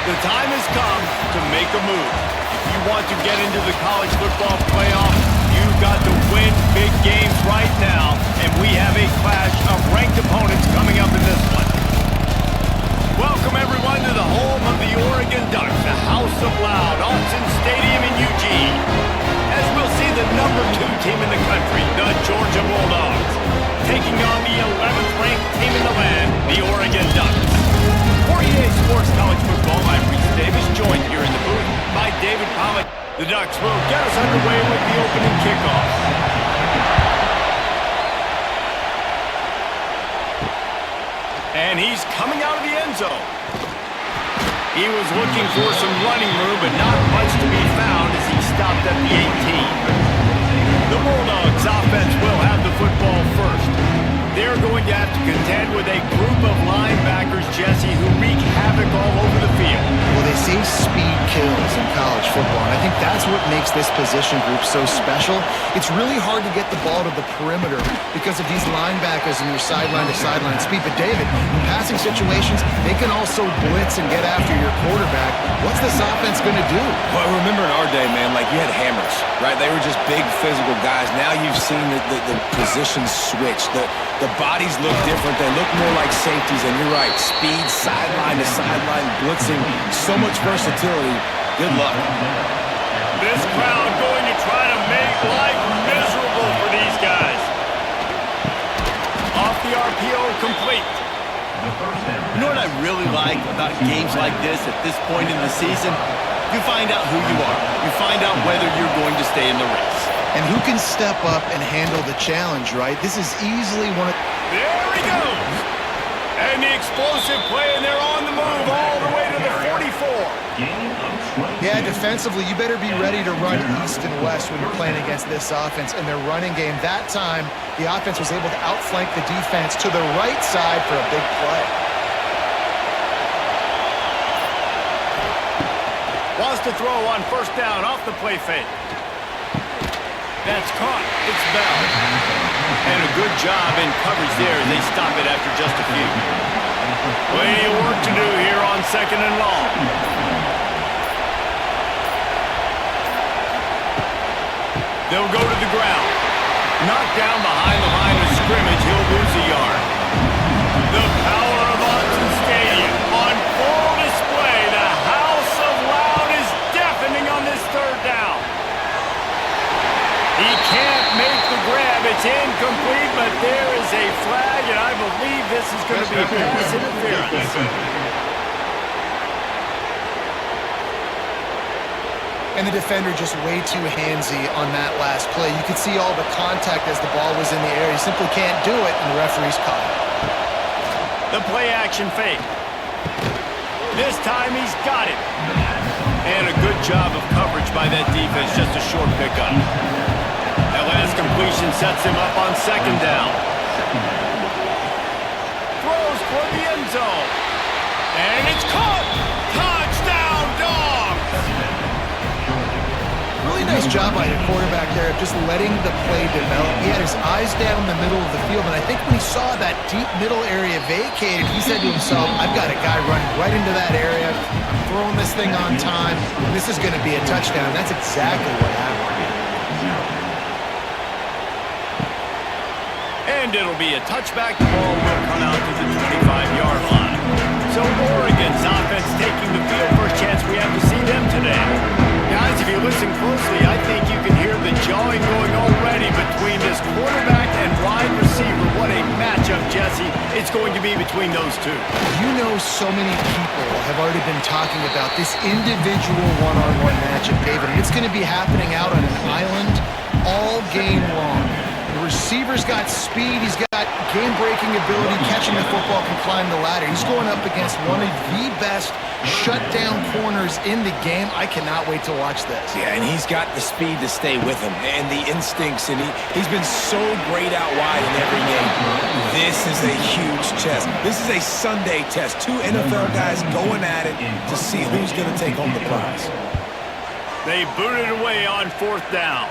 The time has come to make a move. If you want to get into the college football playoff, you've got to win big games right now, and we have a clash of ranked opponents coming up in this one. Welcome, everyone, to the home of the Oregon Ducks, the House of Loud, Autzen Stadium in Eugene. As we'll see the number 2 team in the country, the Georgia Bulldogs, taking on the 11th ranked team in the land, the Oregon Ducks. For EA Sports College Football, I'm Reese Davis, joined here in the booth by David Pollock. The Ducks will get us underway with the opening kickoff. And he's coming out of the end zone. He was looking for some running room, but not much to be found as he stopped at the 18. The Bulldogs offense will have the football first. They're going to have to contend with a group of linebackers, Jesse, who wreak havoc all over the field. Well, they say speed kills in college football, and I think that's what makes this position group so special. It's really hard to get the ball to the perimeter because of these linebackers and your sideline-to-sideline speed. But, David, in passing situations, they can also blitz and get after your quarterback. What's this offense going to do? Well, remember in our day, man, like you had hammers, right? They were just big physical guys. Now you've seen the positions switch. The bodies look different. They look more like safeties, and you're right. Speed, sideline to sideline, blitzing, so much versatility. Good luck. This crowd going to try to make life miserable for these guys. Off the RPO, complete. You know what I really like about games like this at this point in the season? You find out who you are. You find out whether you're going to stay in the race. And who can step up and handle the challenge, right? This is easily one of... There he goes! And the explosive play, and they're on the move all the way to the 44. Yeah, defensively, you better be ready to run east and west when you're playing against this offense. And their running game, that time, the offense was able to outflank the defense to the right side for a big play. Wants to throw on first down off the play fake. That's caught. It's Bell. And a good job in coverage there as they stop it after just a few. Plenty of work to do here on 2nd and long. They'll go to the ground. Knocked down behind the line of scrimmage. He'll lose a yard. The power of Autzen Stadium on full display. The House of Loud is deafening on this 3rd down. He can't make the grab. It's incomplete, but there is a flag, and I believe this is going to be pass interference. And the defender just way too handsy on that last play. You could see all the contact as the ball was in the air. He simply can't do it, and the referee's caught it. The play action fake. This time he's got it. And a good job of coverage by that defense, just a short pickup. That last completion sets him up on 2nd down. Throws for the end zone. And it's caught! Touchdown, Dogs! Really nice job by the quarterback there of just letting the play develop. He had his eyes down the middle of the field, and I think when he saw that deep middle area vacated, he said to himself, I've got a guy running right into that area. I'm throwing this thing on time. This is going to be a touchdown. That's exactly what happened. And it'll be a touchback. The ball will come out to the 25-yard line. So Oregon's offense taking the field. First chance we have to see them today. Guys, if you listen closely, I think you can hear the jawing going already between this quarterback and wide receiver. What a matchup, Jesse, it's going to be between those two. You know, so many people have already been talking about this individual one-on-one matchup, David, and it's going to be happening out on an island all game long. The receiver's got speed, he's got game-breaking ability, catching the football, can climb the ladder. He's going up against one of the best shutdown corners in the game. I cannot wait to watch this. Yeah, and he's got the speed to stay with him and the instincts, and he's been so great out wide in every game. This is a huge test. This is a Sunday test. 2 NFL guys going at it to see who's going to take home the prize. They boot it away on 4th down.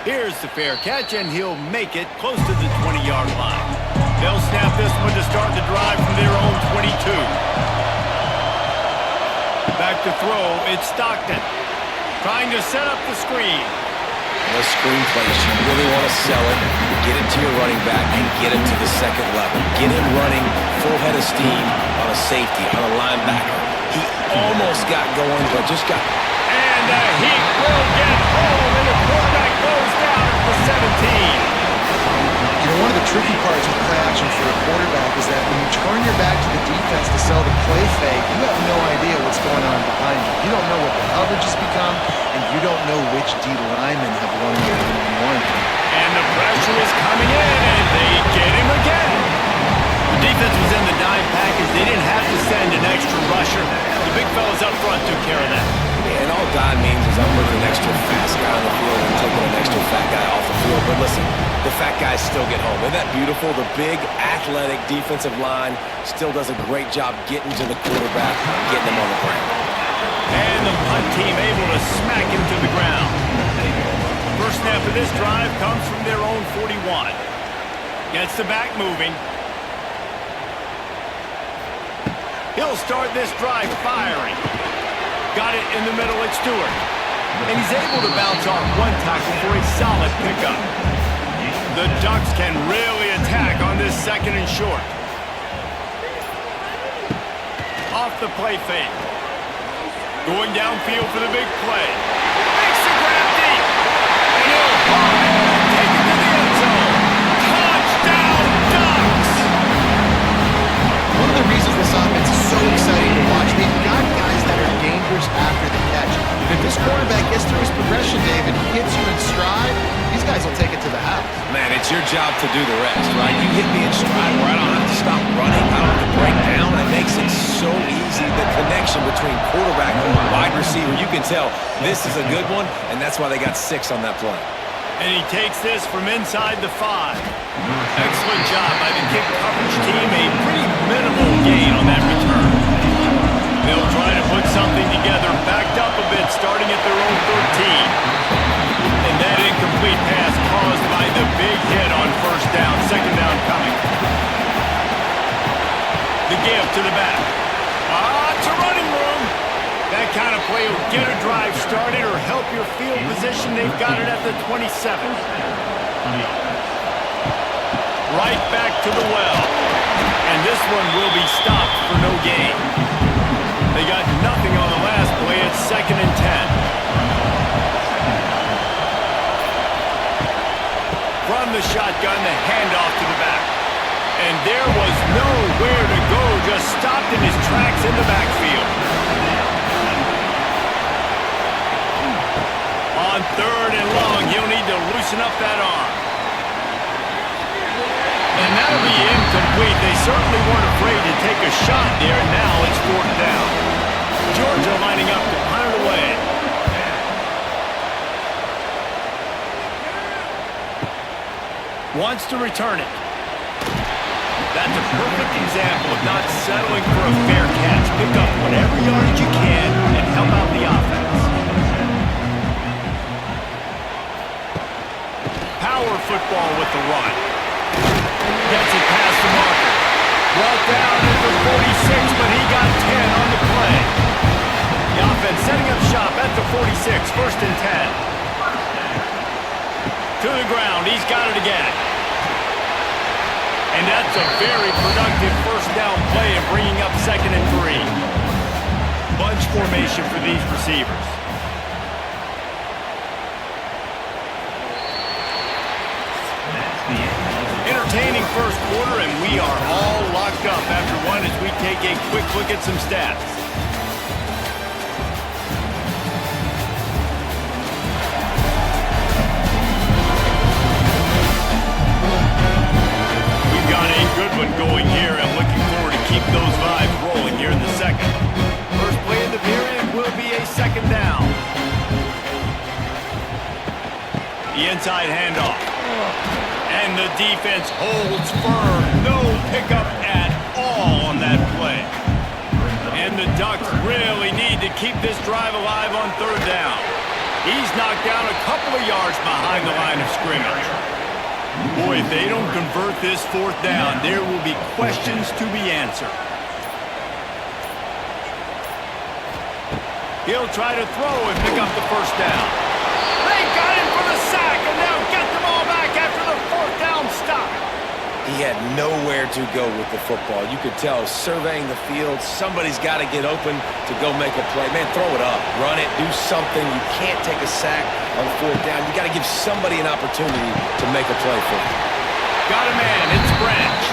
Here's the fair catch, and he'll make it close to the 20-yard line. They'll snap this one to start the drive from their own 22. to throw. It's Stockton. Trying to set up the screen. The screen plays, you really want to sell it, get it to your running back, and get him to the second level. Get him running full head of steam on a safety, on a linebacker. He almost got going, but just got... And he will get home, and the quarterback goes down at the 17. You know, one of the tricky parts with play action for a quarterback is that when you turn your back to the defense to sell the play fake, you have no idea what's going on behind you. You don't know what the coverage has become, and you don't know which D linemen have won the one-on-one. And the pressure is coming in, and they get him again. The defense was in the dime package. They didn't have to send an extra rusher. The big fellas up front took care of that. And all Don means is I'm putting an extra fast guy on the field and taking an extra fat guy off the field. But listen, the fat guys still get home. Isn't that beautiful? The big, athletic defensive line still does a great job getting to the quarterback, getting him on the ground. And the punt team able to smack him to the ground. First snap of this drive comes from their own 41. Gets the back moving. He'll start this drive firing. Got it in the middle at Stewart. And he's able to bounce off one tackle for a solid pickup. The Ducks can really attack on this second and short. Off the play fake. Going downfield for the big play. Makes the grab deep. And he'll haul it and take it to the end zone. Touchdown, Ducks! One of the reasons this offense is so exciting to watch, they've got guys that are dangerous after the catch. If this quarterback gets through his progression, David, hits you in stride, these guys will take it to the house. Man, it's your job to do the rest, right? You hit me in stride where I don't have to stop running, I don't have to break down. It makes it so easy. The connection between quarterback and wide receiver, you can tell this is a good one, and that's why they got 6 on that play. And he takes this from inside the 5. Excellent job by the kick coverage team. A pretty minimal gain on that return. They'll try to put something together, backed up a bit, starting at their own 13. And that incomplete pass caused by the big hit on first down. Second down coming. The give to the back. It's a running room. That kind of play will get a drive started or help your field position. They've got it at the 27. Right back to the well. And this one will be stopped for no gain. They got nothing on the last play. It's 2nd and 10. From the shotgun, the handoff to the back. And there was nowhere to go. Just stopped in his tracks in the backfield. On 3rd and long, he'll need to loosen up that arm. And that'll be incomplete. They certainly weren't afraid to take a shot there. Now it's 4th down. Georgia lining up to punt it away. Wants to return it. That's a perfect example of not settling for a fair catch. Pick up whatever yardage you can and help out the offense. Power football with the run. Gets it past the marker. Brought down at the 46, but he got 10 on the play. The offense setting up shop at the 46, 1st and 10. To the ground, he's got it again. And that's a very productive first down play and bringing up 2nd and 3. Bunch formation for these receivers. Entertaining first quarter, and we are all locked up after one as we take a quick look at some stats. We've got a good one going here, and looking forward to keep those vibes rolling here in the second. First play of the period will be a 2nd down. The inside handoff. And the defense holds firm. No pickup at all on that play. And the Ducks really need to keep this drive alive on 3rd down. He's knocked down a couple of yards behind the line of scrimmage. Boy, if they don't convert this 4th down, there will be questions to be answered. He'll try to throw and pick up the first down. They got him for the sack, and they'll get them all back after the fourth down stop. He had nowhere to go with the football. You could tell, surveying the field, somebody's got to get open to go make a play. Man, throw it up, run it, do something. You can't take a sack on fourth down. You got to give somebody an opportunity to make a play for you. Got a man, it's Branch.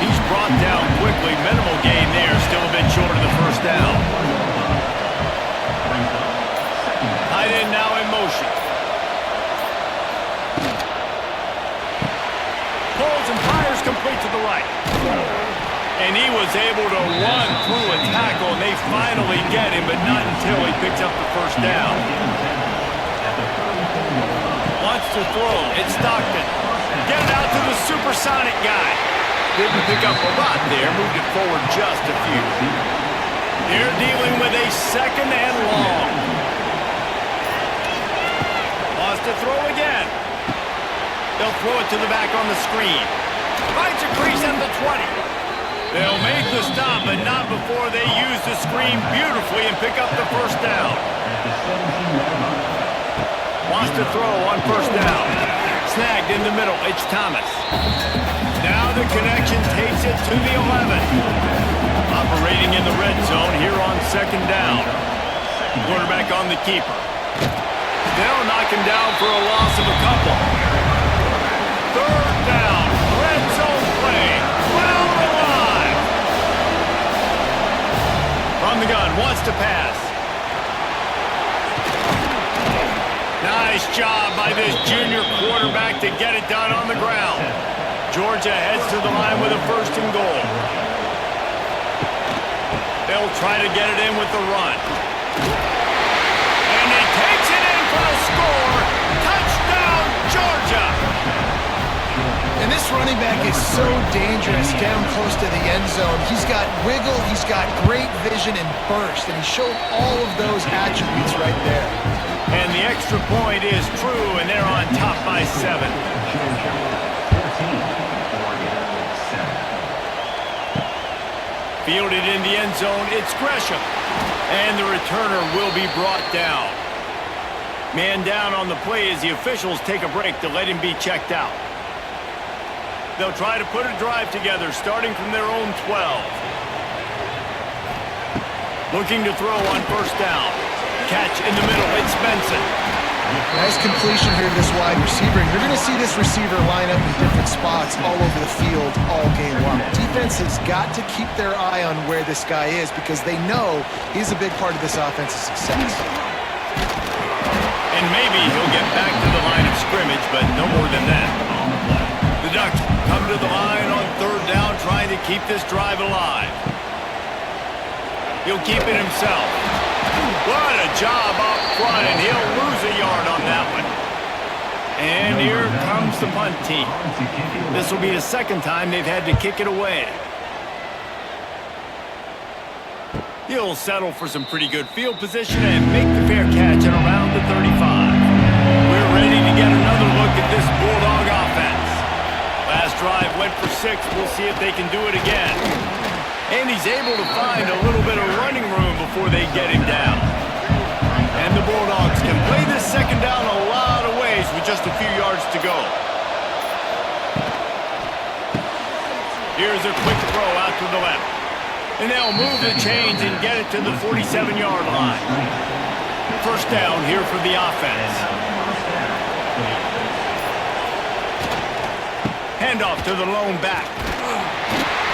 He's brought down quickly. Minimal gain there, still a bit short of the first down. Tight end now in motion. Pulls and fires complete to the right. And he was able to run through a tackle, and they finally get him, but not until he picks up the first down. Wants to throw. It's Stockton. Get it out to the supersonic guy. Didn't pick up a lot there. Moved it forward just a few. They're dealing with a second and long. Wants to throw again. They'll throw it to the back on the screen. Finds a crease at the 20. They'll make the stop, but not before they use the screen beautifully and pick up the first down. Wants to throw on first down. Snagged in the middle. It's Thomas. Now the connection takes it to the 11. Operating in the red zone here on second down. Quarterback on the keeper. They'll knock him down for a loss of a couple. Third down. Red zone play. Well alive. From the gun. Wants to pass. Nice job by this junior quarterback to get it done on the ground. Georgia heads to the line with a first and goal. They'll try to get it in with the run. And he takes it in for a score. Touchdown, Georgia! And this running back is so dangerous down close to the end zone. He's got wiggle, he's got great vision and burst, and he showed all of those attributes right there. And the extra point is true, and they're on top by 7. Fielded in the end zone, it's Gresham. And the returner will be brought down. Man down on the play as the officials take a break to let him be checked out. They'll try to put a drive together, starting from their own 12. Looking to throw on first down. Catch in the middle, it's Benson. Nice completion here to this wide receiver. And you're going to see this receiver line up in different spots all over the field all game long. Defense has got to keep their eye on where this guy is because they know he's a big part of this offense's success. And maybe he'll get back to the line of scrimmage, but no more than that. The Ducks come to the line on third down, trying to keep this drive alive. He'll keep it himself. What a job up front, and he'll lose a yard on that one. And here comes the punt team. This will be the second time they've had to kick it away. He'll settle for some pretty good field position and make the fair catch at around the 35. We're ready to get another look at this Bulldog offense. Last drive went for 6. We'll see if they can do it again. And he's able to find a little bit of running room before they get him down. And the Bulldogs can play this second down a lot of ways with just a few yards to go. Here's a quick throw out to the left. And they'll move the chains and get it to the 47-yard line. First down here for the offense. Handoff to the lone back.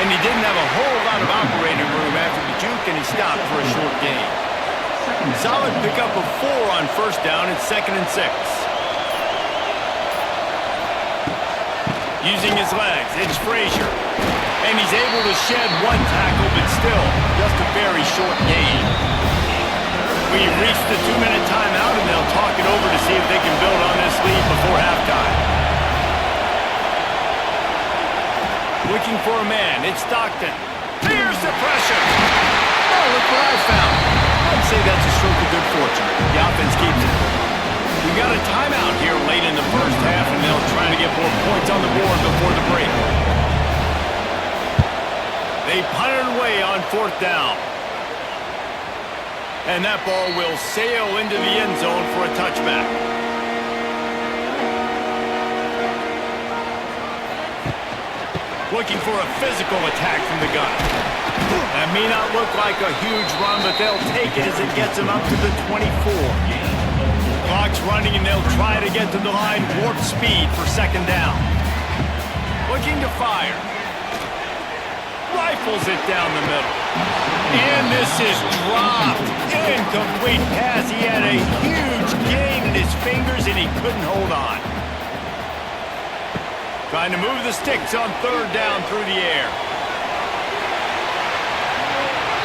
And he didn't have a whole lot of operating room after the juke, and he stopped for a short gain. Solid pickup of 4 on first down. It's 2nd and 6. Using his legs, it's Frazier. And he's able to shed 1 tackle, but still just a very short gain. We've reached the 2-minute timeout, and they'll talk it over to see if they can build on this lead before halftime. Looking for a man, it's Stockton. Fierce suppression. Oh, look what I found. I'd say that's a stroke of good fortune. The offense keeps it. We got a timeout here late in the first half, and they'll try to get more points on the board before the break. They punted away on 4th down. And that ball will sail into the end zone for a touchback. Looking for a physical attack from the gun. That may not look like a huge run, but they'll take it as it gets them up to the 24. Clock's running, and they'll try to get to the line warp speed for second down. Looking to fire. Rifles it down the middle. And this is dropped. Incomplete pass. He had a huge gain in his fingers, and he couldn't hold on. Trying to move the sticks on third down through the air.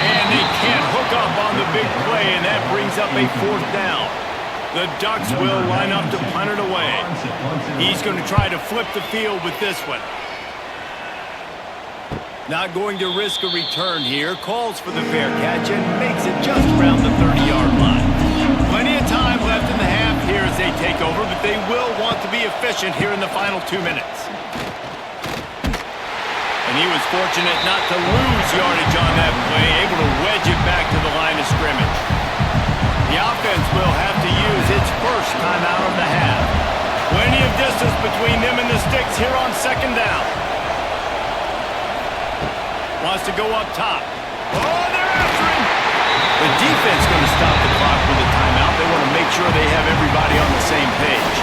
And they can't hook up on the big play, and that brings up a fourth down. The Ducks will line up to punt it away. He's going to try to flip the field with this one. Not going to risk a return here. Calls for the fair catch and makes it just around the 30-yard line. Plenty of time left in the half here as they take over, but they will want to be efficient here in the final 2 minutes. And he was fortunate not to lose yardage on that play, able to wedge it back to the line of scrimmage. The offense will have to use its first timeout of the half. Plenty of distance between them and the sticks here on second down. Wants to go up top. Oh, they're after him! The defense going to stop the clock with a timeout. They want to make sure they have everybody on the same page.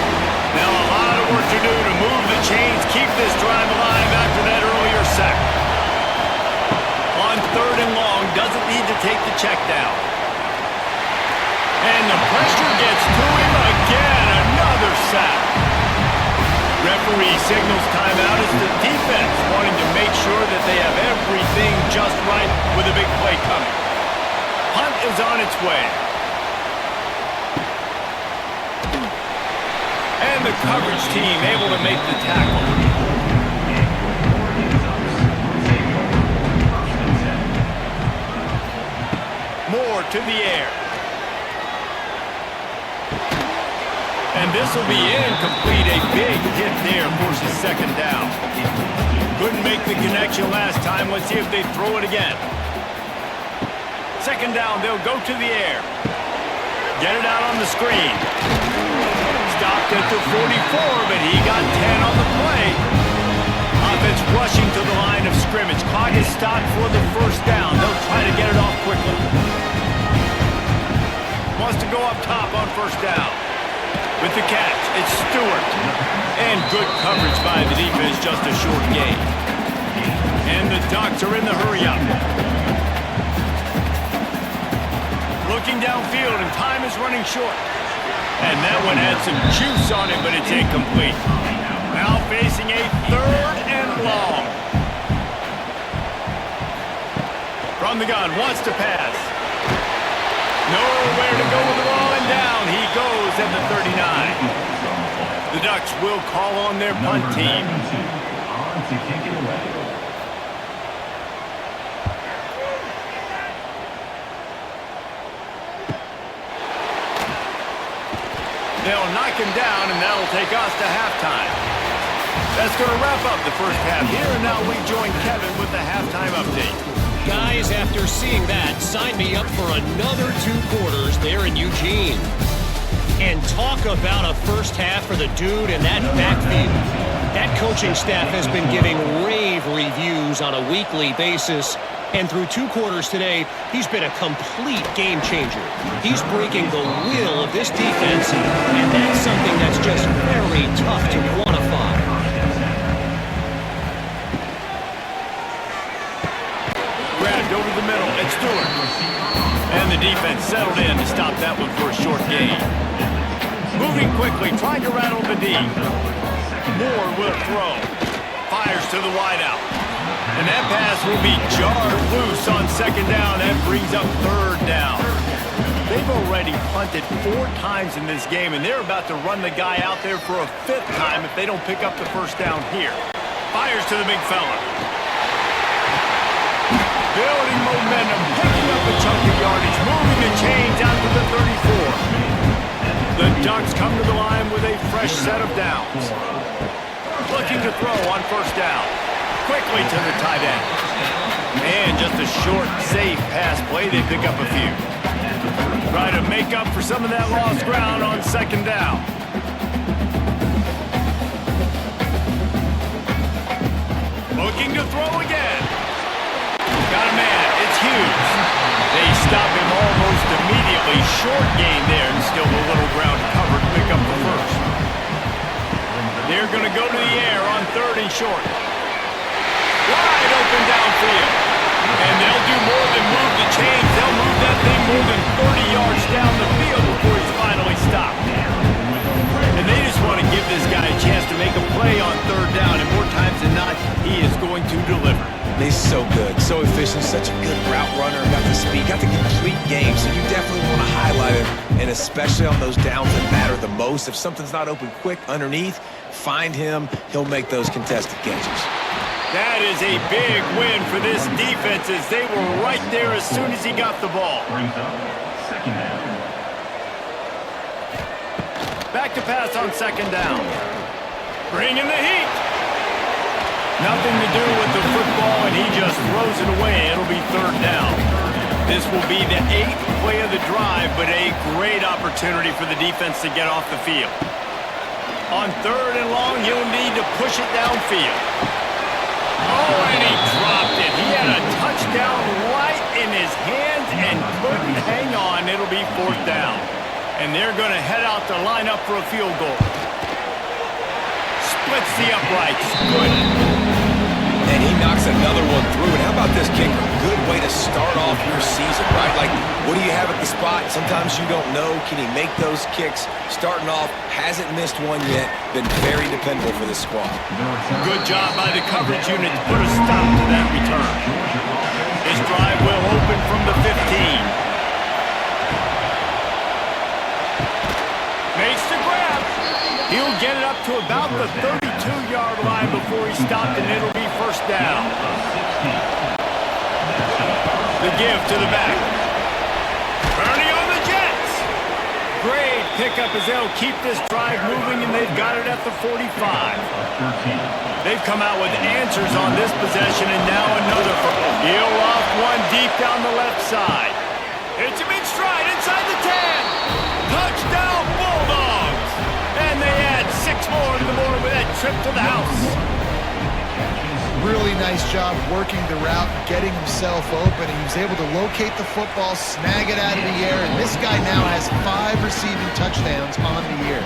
Now a lot of work to do to move the chains, keep this drive alive after that earlier sack. On third and long, doesn't need to take the check down. And the pressure gets to him again. Another sack. Referee signals timeout as the defense wanting to make sure that they have everything just right with a big play coming. Punt is on its way. And the coverage team able to make the tackle. Moore to the air. And this will be incomplete. A big hit there forces second down. Couldn't make the connection last time. Let's see if they throw it again. Second down, they'll go to the air. Get it out on the screen. Stopped at the 44, but he got 10 on the play. Offense rushing to the line of scrimmage. Clock is stopped for the first down. They'll try to get it off quickly. Wants to go up top on first down. With the catch, it's Stewart. And good coverage by the defense, just a short gain. And the Ducks are in the hurry-up. Looking downfield, and time is running short. And that one had some juice on it, but it's incomplete. Now facing a third and long. From the gun, wants to pass. Nowhere to go with the ball, and down he goes at the 39. The Ducks will call on their punt team. They'll knock him down, and that'll take us to halftime. That's going to wrap up the first half here, and now we join Kevin with the halftime update. Guys, after seeing that, sign me up for another 2 quarters there in Eugene. And talk about a first half for the dude in that backfield. That coaching staff has been giving rave reviews on a weekly basis. And through 2 quarters today, he's been a complete game changer. He's breaking the will of this defense, and that's something that's just very tough to quantify. Grabbed over the middle, it's Stewart. And the defense settled in to stop that one for a short gain. Moving quickly, trying to rattle the D. Moore will throw. Fires to the wideout. And that pass will be jarred loose on second down. That brings up third down. They've already punted 4 times in this game, and they're about to run the guy out there for a 5th time if they don't pick up the first down here. Fires to the big fella. Building momentum, picking up a chunk of yardage, moving the chains out to the 34. The Ducks come to the line with a fresh set of downs. Looking to throw on first down. Quickly to the tight end. And just a short, safe pass play. They pick up a few. recover some of that lost ground on second down. Looking to throw again. Got a man. It's Hughes. They stop him almost immediately. Short gain there, and still a little ground covered. Pick up the first. They're going to go to the air on 3rd and short. Wide open downfield. And they'll do more than move the chains. They'll move that thing more than 30 yards down the field before he's finally stopped. And they just want to give this guy a chance to make a play on 3rd down. And more times than not, he is going to deliver. He's so good, so efficient, such a good route runner, got the speed, got the complete game, so you definitely want to highlight him, and especially on those downs that matter the most. If something's not open quick underneath, find him, he'll make those contested catches. That is a big win for this defense as they were right there as soon as he got the ball. Back to pass on 2nd down. Bringing the heat. Nothing to do with the football, and he just throws it away. It'll be 3rd down. This will be the 8th play of the drive, but a great opportunity for the defense to get off the field. On 3rd and long, he'll need to push it downfield. Oh, and he dropped it. He had a touchdown right in his hands and couldn't hang on. It'll be 4th down. And they're going to head out to line up for a field goal. Splits the uprights. Good. And he knocks another one through. And how about this kicker? Good way to start off your season, right? Like, what do you have at the spot? Sometimes you don't know. Can he make those kicks? Starting off, hasn't missed one yet. Been very dependable for this squad. Good job by the coverage unit to put a stop to that return. This drive will open from the 15. Makes the grab. He'll get it up to about the 32-yard line before he stopped, and it'll be 1st down. The give to the back. Bernie on the Jets. Great pickup as they'll keep this drive moving, and they've got it at the 45. They've come out with answers on this possession, and now another. He'll off one deep down the left side. Hits him in stride inside the 10. Touchdown Bulldogs. And they add 6 more to the board with that trip to the house. Really nice job working the route, getting himself open. He was able to locate the football, snag it out of the air, and this guy now has 5 receiving touchdowns on the year.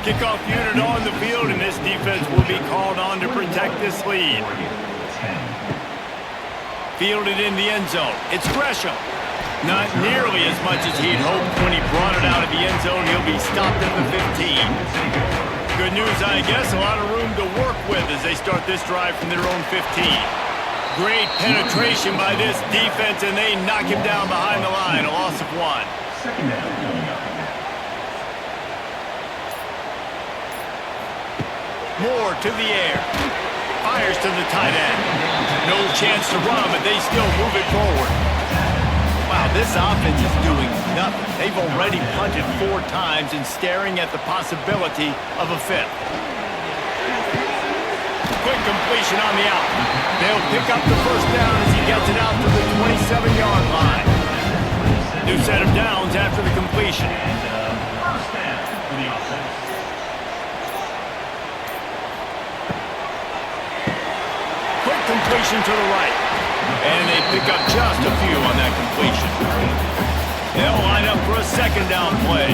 Kickoff unit on the field, and this defense will be called on to protect this lead. Fielded in the end zone. It's Gresham. Not nearly as much as he'd hoped when he brought it out of the end zone. He'll be stopped at the 15. Good news, I guess. A lot of room to work with as they start this drive from their own 15. Great penetration by this defense, and they knock him down behind the line. A loss of 1. Moore to the air. Fires to the tight end. No chance to run, but they still move it forward. Wow, this offense is doing nothing. They've already punted 4 times and staring at the possibility of a 5th. Quick completion on the out. They'll pick up the 1st down as he gets it out to the 27-yard line. New set of downs after the completion. Quick completion to the right. And they pick up just a few on that completion. They'll line up for a 2nd down play.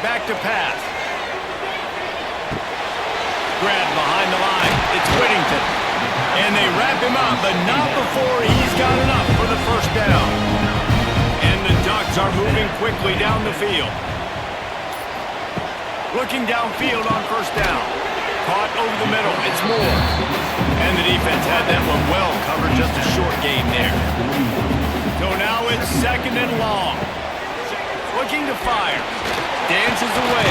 Back to pass. Grab behind the line. It's Whittington. And they wrap him up, but not before he's got enough for the 1st down. And the Ducks are moving quickly down the field. Looking downfield on 1st down. Caught over the middle. It's Moore. And the defense had that one well covered. Just a short gain there. So now it's 2nd and long. Looking to fire. Dances away.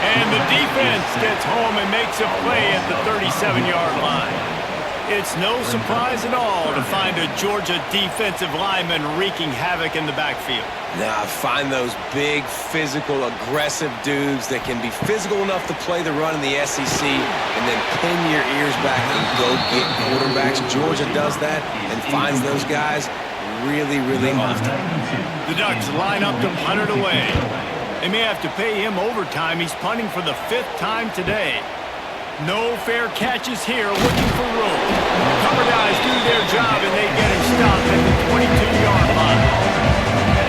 And the defense gets home and makes a play at the 37-yard line. It's no surprise at all to find a Georgia defensive lineman wreaking havoc in the backfield. Nah, find those big, physical, aggressive dudes that can be physical enough to play the run in the SEC and then pin your ears back and go get quarterbacks. Georgia does that and finds those guys really, really often. The Ducks line up to punt it away. They may have to pay him overtime. He's punting for the 5th time today. No fair catches here, looking for room. Cover guys do their job, and they get him stopped at the 22-yard line.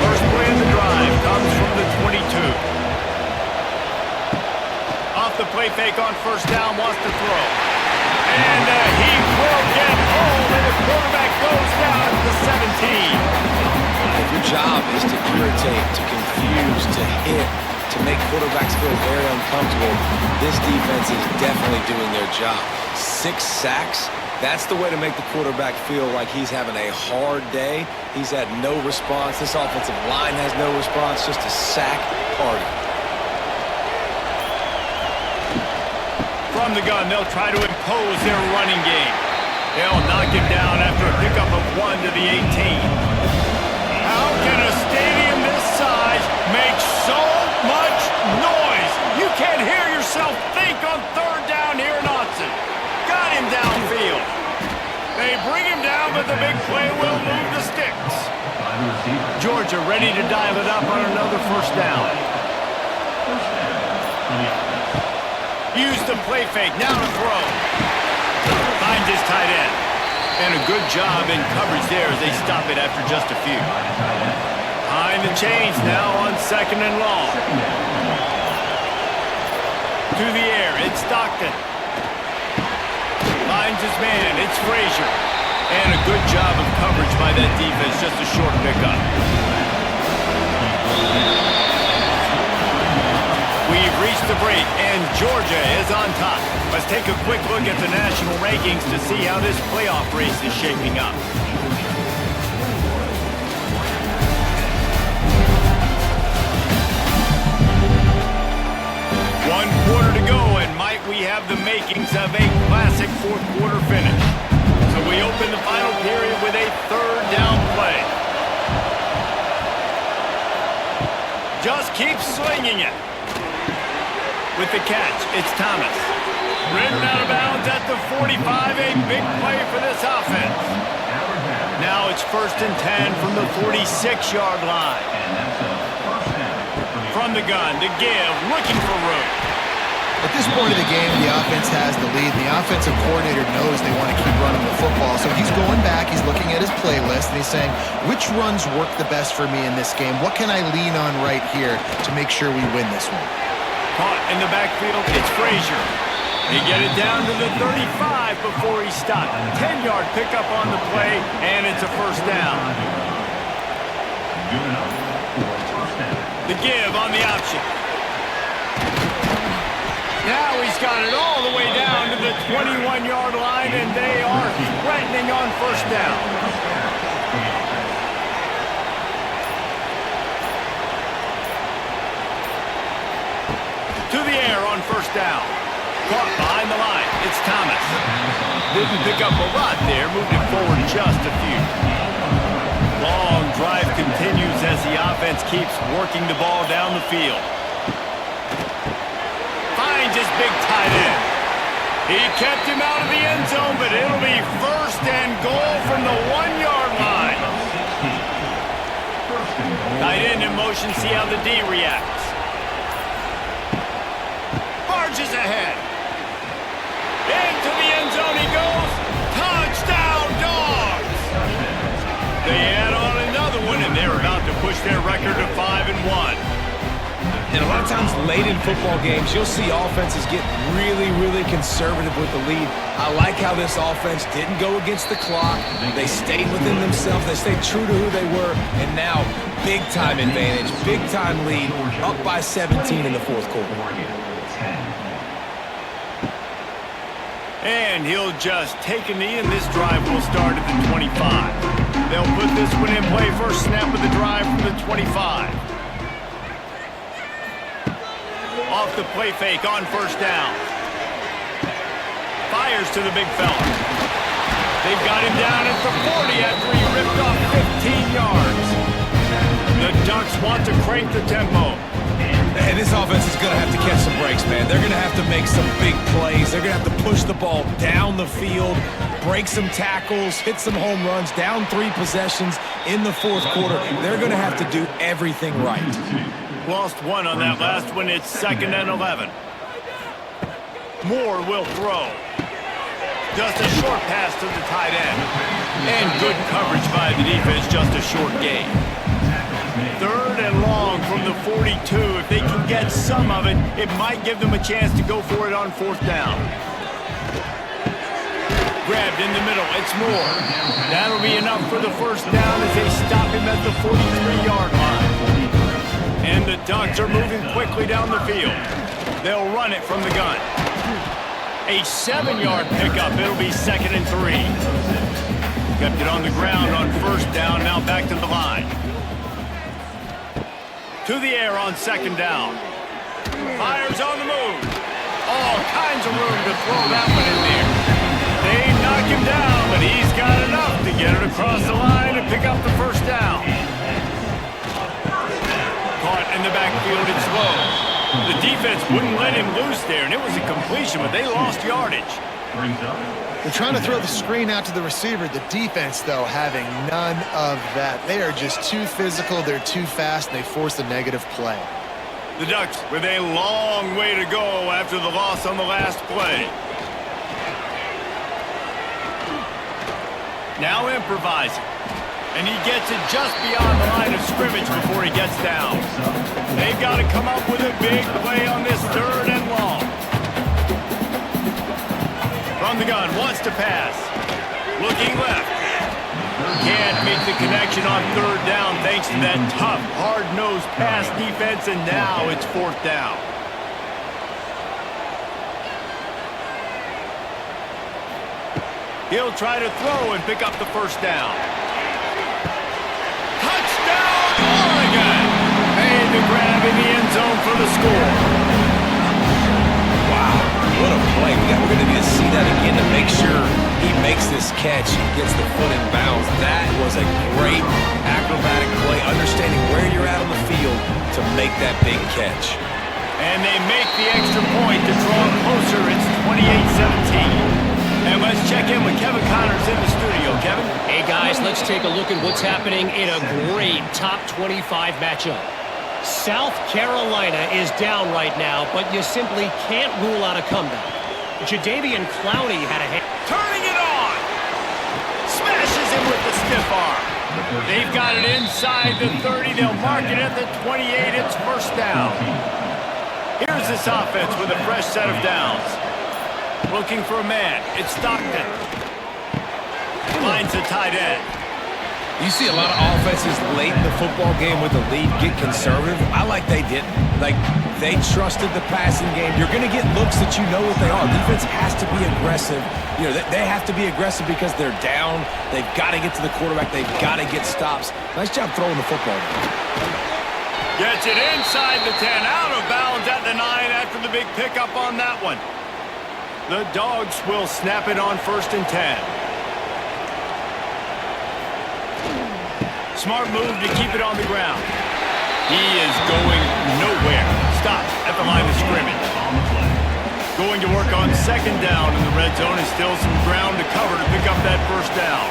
First play of the drive comes from the 22. Off the play fake on first down, wants to throw. And he will get home, and the quarterback goes down at the 17. If your job is to irritate, to confuse, to hit, to make quarterbacks feel very uncomfortable, this defense is definitely doing their job. 6 sacks, that's the way to make the quarterback feel like he's having a hard day. He's had no response. This offensive line has no response, just a sack party. From the gun, they'll try to impose their running game. They'll knock him down after a pickup of 1 to the 18. How can a stadium this size make so much noise? You can't hear yourself think on 3rd down here in Autzen. Got him downfield. They bring him down, but the big play will move the sticks. Georgia ready to dial it up on another first down. Use the play fake, now to throw. Finds his tight end. And a good job in coverage there as they stop it after just a few. Behind the chains now on 2nd and long. To the air, it's Stockton. Finds his man, it's Frazier. And a good job of coverage by that defense, just a short pickup. We've reached the break, and Georgia is on top. Let's take a quick look at the national rankings to see how this playoff race is shaping up. One quarter to go, and might we have the makings of a classic 4th quarter finish. So we open the final period with a 3rd down play. Just keep slinging it. With the catch, it's Thomas. Ridden out of bounds at the 45, a big play for this offense. Now it's 1st and 10 from the 46-yard line. From the gun, to give, looking for room. At this point of the game, the offense has the lead. The offensive coordinator knows they want to keep running the football, so he's going back, he's looking at his playlist, and he's saying, which runs work the best for me in this game? What can I lean on right here to make sure we win this one? Caught in the backfield, it's Frazier. They get it down to the 35 before he stopped. 10-yard pickup on the play, and it's a first down. The give on the option. Now he's got it all the way down to the 21-yard line, and they are threatening on first down. To the air on first down. Caught behind the line. It's Thomas. Didn't pick up a lot there. Moved it forward just a few. Long drive continues as the offense keeps working the ball down the field. Finds his big tight end. He kept him out of the end zone, but it'll be 1st and goal from the 1-yard line. Tight end in motion. See how the D reacts. Barges ahead. Into the end zone he goes. Touchdown, Dogs! They add on another one, and they're about to push their record to 5-1. And a lot of times late in football games, you'll see offenses get really, really conservative with the lead. I like how this offense didn't go against the clock. They stayed within themselves. They stayed true to who they were. And now, big-time advantage, big-time lead, up by 17 in the 4th quarter. And he'll just take a knee, and this drive will start at the 25. They'll put this one in play. First snap of the drive from the 25. Off the play fake on first down. Fires to the big fella. They've got him down at the 40 after he ripped off 15 yards. The Ducks want to crank the tempo. And this offense is going to have to catch some breaks, man. They're going to have to make some big plays. They're going to have to push the ball down the field, break some tackles, hit some home runs, down 3 possessions in the fourth quarter. They're going to have to do everything right. Lost one on that last one. It's 2nd and 11. Moore will throw. Just a short pass to the tight end. And good coverage by the defense, just a short gain. 3rd and long from the 42. If they can get some of it, it might give them a chance to go for it on 4th down. Grabbed in the middle, it's Moore. That'll be enough for the 1st down as they stop him at the 43-yard line. And the Ducks are moving quickly down the field. They'll run it from the gun. A 7-yard pickup. It'll be 2nd and 3. Kept it on the ground on 1st down. Now back to the line. To the air on 2nd down. Fires on the move. All kinds of room to throw that one in there. They knock him down, but he's got enough to get it across the line and pick up the 1st down. Caught in the backfield, it's low. The defense wouldn't let him loose there, and it was a completion, but they lost yardage. They're trying to throw the screen out to the receiver. The defense, though, having none of that. They are just too physical, they're too fast, and they force a negative play. The Ducks with a long way to go after the loss on the last play. Now improvising. And he gets it just beyond the line of scrimmage before he gets down. They've got to come up with a big play on this 3rd and long. From the gun, wants to pass. Looking left. Can't make the connection on 3rd down thanks to that tough, hard-nosed pass defense, and now it's 4th down. He'll try to throw and pick up the 1st down. Touchdown, Oregon! Made the grab in the end zone for the score. Wow, what a play. We're going to need to see that again to make sure he makes this catch. He gets the foot in bounds. That was a great acrobatic play, understanding where you're at on the field to make that big catch. And they make the extra point to draw closer. It's 28-17. And let's check in with Kevin Connors in the studio. Kevin? Hey, guys, let's take a look at what's happening in a great top 25 matchup. South Carolina is down right now, but you simply can't rule out a comeback. Jadeveon Clowney had a hand. Turning it on! Smashes him with the stiff arm. They've got it inside the 30. They'll mark it at the 28. It's 1st down. Here's this offense with a fresh set of downs. Looking for a man. It's Stockton. Finds the tight end. You see a lot of offenses late in the football game with the lead get conservative. I like they didn't. Like, they trusted the passing game. You're going to get looks that you know what they are. Defense has to be aggressive. You know, they have to be aggressive because they're down. They've got to get to the quarterback. They've got to get stops. Nice job throwing the football. Gets it inside the 10. Out of bounds at the 9 after the big pickup on that one. The Dogs will snap it on 1st and 10. Smart move to keep it on the ground. He is going nowhere. Stop at the line of scrimmage. Going to work on 2nd down in the red zone, and still some ground to cover to pick up that 1st down.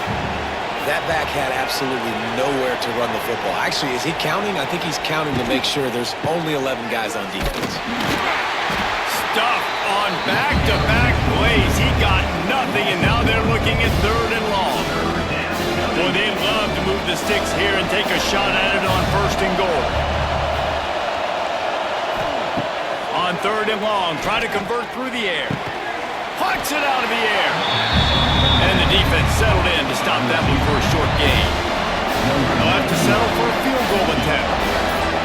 That back had absolutely nowhere to run the football. Actually, is he counting? I think he's counting to make sure there's only 11 guys on defense. Stuff on back-to-back plays. He got nothing, and now they're looking at 3rd and long. Boy, they'd love to move the sticks here and take a shot at it on 1st and goal. On 3rd and long, try to convert through the air. Plucks it out of the air. And the defense settled in to stop that one for a short gain. They'll have to settle for a field goal attempt.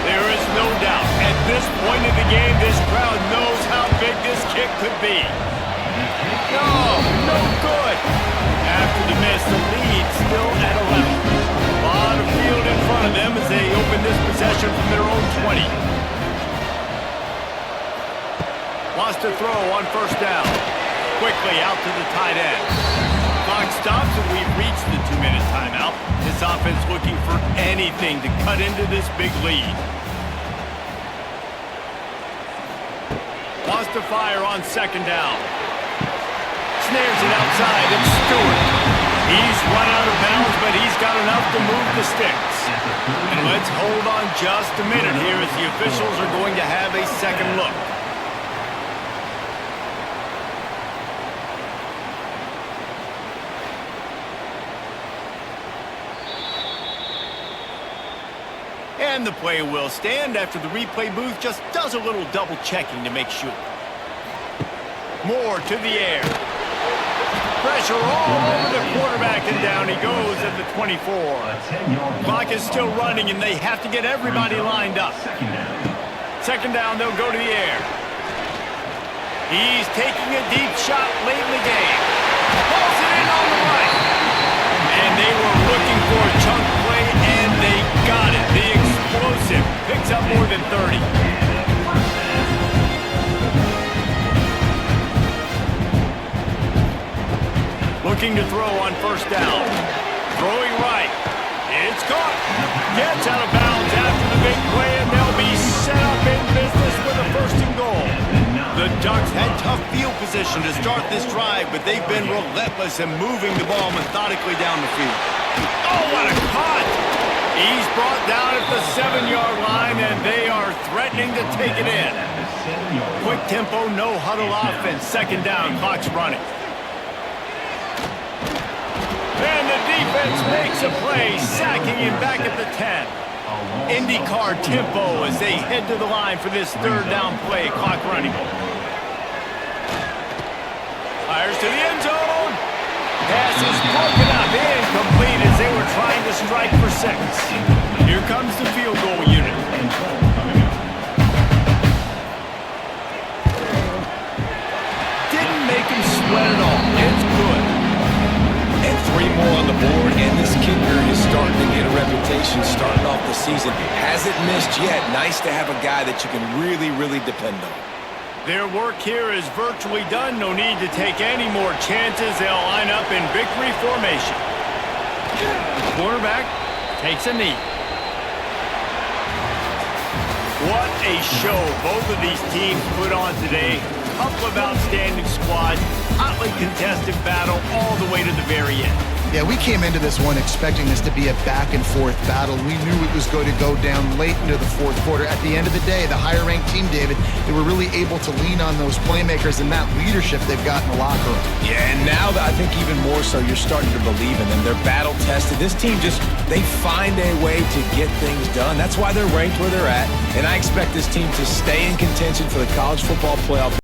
There is no doubt, at this point in the game, this crowd knows how big this kick could be. No good. After the miss, the lead still at 11. A lot of field in front of them as they open this possession from their own 20. Wants to throw on 1st down. Quickly out to the tight end. Clock stops and we've reached the 2-minute timeout. This offense looking for anything to cut into this big lead. Wants to fire on 2nd down. snares it outside. It's Stewart. He's run out of bounds, but he's got enough to move the sticks. And let's hold on just a minute here as the officials are going to have a second look. And the play will stand after the replay booth just does a little double checking to make sure. Moore to the air. Pressure all over the quarterback, and down he goes at the 24. Clock is still running, and they have to get everybody lined up. Second down, they'll go to the air. He's taking a deep shot late in the game. Pulls it in on the right. And they were looking for a chunk play, and they got it. The explosive picks up more than 30. Looking to throw on first down. Throwing right. It's caught. Gets out of bounds after the big play, and they'll be set up in business with a first and goal. The Ducks had tough field position to start this drive, but they've been relentless in moving the ball methodically down the field. Oh, what a cut! He's brought down at the 7-yard line, and they are threatening to take it in. Quick tempo, no huddle offense. Second down, clock's running. And the defense makes a play, sacking him back at the 10. IndyCar tempo as they head to the line for this third down play. Clock running. Fires to the end zone. Pass is broken up, incomplete as they were trying to strike for 6. Here comes the field goal unit. Didn't make him sweat at all. It's good. And 3 more on the board, and this kicker is starting to get a reputation starting off the season. Hasn't missed yet. Nice to have a guy that you can really, really depend on. Their work here is virtually done. No need to take any more chances. They'll line up in victory formation. Quarterback takes a knee. What a show both of these teams put on today. Couple of outstanding squads, hotly contested battle all the way to the very end. Yeah, we came into this one expecting this to be a back-and-forth battle. We knew it was going to go down late into the fourth quarter. At the end of the day, the higher-ranked team, David, they were really able to lean on those playmakers and that leadership they've got in the locker room. Yeah, and now I think even more so, you're starting to believe in them. They're battle-tested. This team they find a way to get things done. That's why they're ranked where they're at, and I expect this team to stay in contention for the college football playoff.